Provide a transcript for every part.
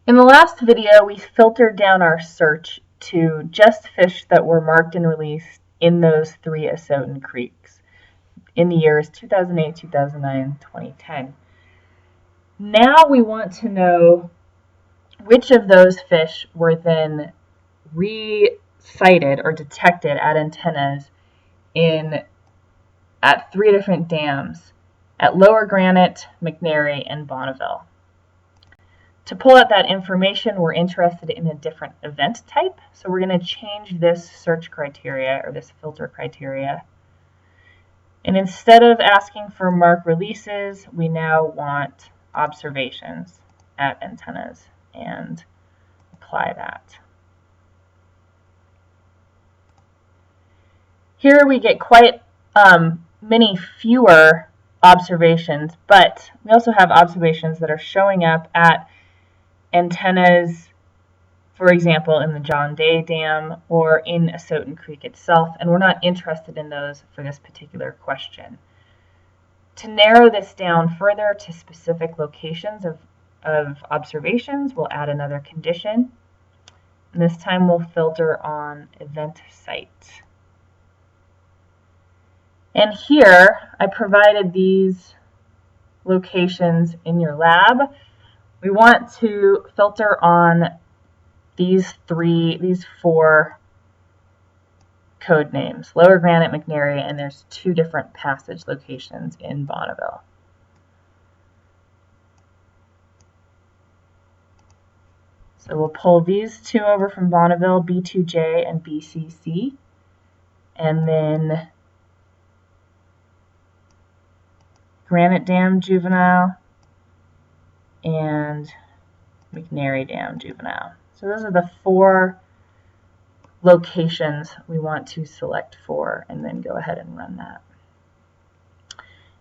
In the last video, we filtered down our search to just fish that were marked and released in those 3 Asotin creeks in the years 2008, 2009, 2010. Now we want to know which of those fish were then re-sighted or detected at antennas at 3 different dams at Lower Granite, McNary, and Bonneville. To pull out that information, we're interested in a different event type. So we're going to change this search criteria or this filter criteria. And instead of asking for mark releases, we now want observations at antennas and apply that. Here we get quite many fewer observations, but we also have observations that are showing up at antennas, for example, in the John Day Dam or in Asotin Creek itself, and we're not interested in those for this particular question. To narrow this down further to specific locations of observations, we'll add another condition, and this time we'll filter on event site. And here I provided these locations in your lab. We want to filter on these 4 code names, Lower Granite, McNary, and there's 2 different passage locations in Bonneville. So we'll pull these 2 over from Bonneville, B2J and BCC, and then Granite Dam Juvenile and McNary Dam Juvenile. So those are the 4 locations we want to select for, and then go ahead and run that.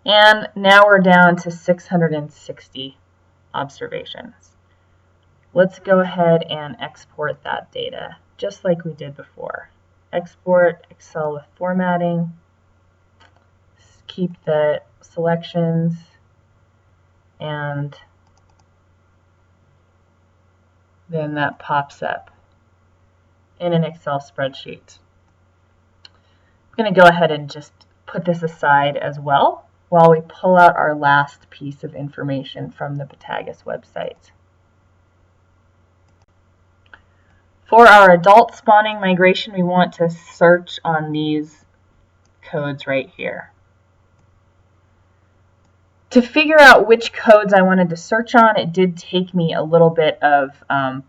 And now we're down to 660 observations. Let's go ahead and export that data, just like we did before. Export Excel with formatting. Keep the selections and then that pops up in an Excel spreadsheet. I'm going to go ahead and just put this aside as well while we pull out our last piece of information from the PTAGIS website. For our adult spawning migration, we want to search on these codes right here. To figure out which codes I wanted to search on, it did take me a little bit of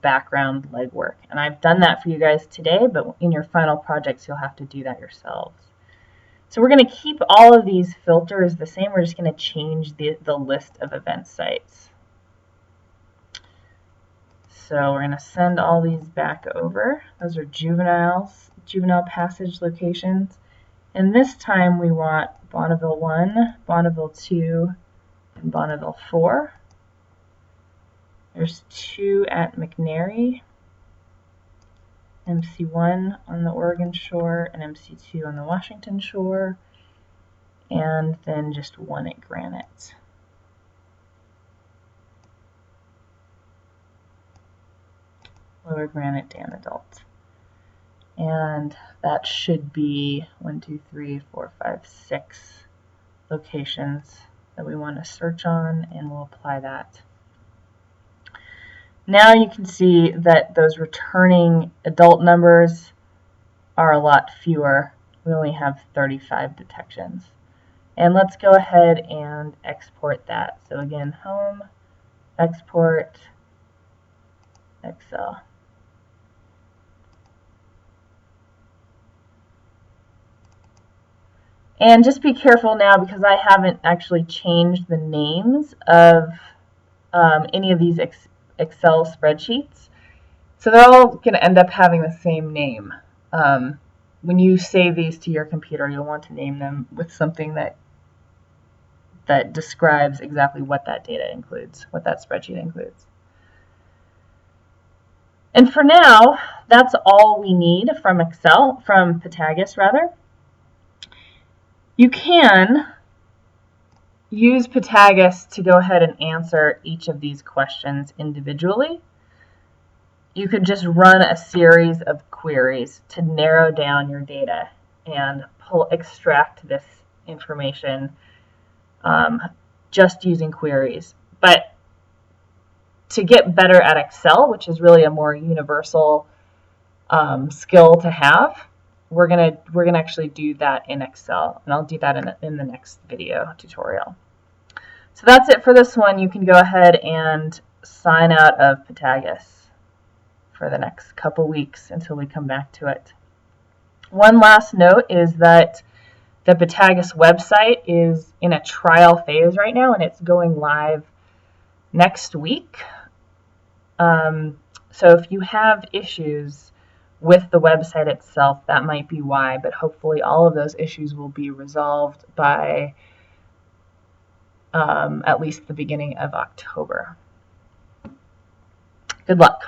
background legwork. And I've done that for you guys today, but in your final projects, you'll have to do that yourselves. So we're going to keep all of these filters the same. We're just going to change the list of event sites. So we're going to send all these back over. Those are juvenile passage locations. And this time we want Bonneville 1, Bonneville 2, and Bonneville 4. There's 2 at McNary, MC1 on the Oregon shore and MC2 on the Washington shore, and then just 1 at Granite. Lower Granite Dam Adult. And that should be 1, 2, 3, 4, 5, 6 locations that we want to search on, and we'll apply that. Now you can see that those returning adult numbers are a lot fewer. We only have 35 detections. And let's go ahead and export that. So again, home, export, Excel. And just be careful now, because I haven't actually changed the names of any of these Excel spreadsheets. So they're all going to end up having the same name. When you save these to your computer, you'll want to name them with something that describes exactly what that data includes, what that spreadsheet includes. And for now, that's all we need from PTAGIS rather. You can use PTAGIS to go ahead and answer each of these questions individually. you could just run a series of queries to narrow down your data and extract this information just using queries. But to get better at Excel, which is really a more universal skill to have, we're gonna actually do that in Excel, and I'll do that in the next video tutorial. So that's it for this one. You can go ahead and sign out of PTAGIS for the next couple weeks until we come back to it. One last note is that the PTAGIS website is in a trial phase right now, and it's going live next week. So if you have issues with the website itself, that might be why, but hopefully all of those issues will be resolved by at least the beginning of October. Good luck.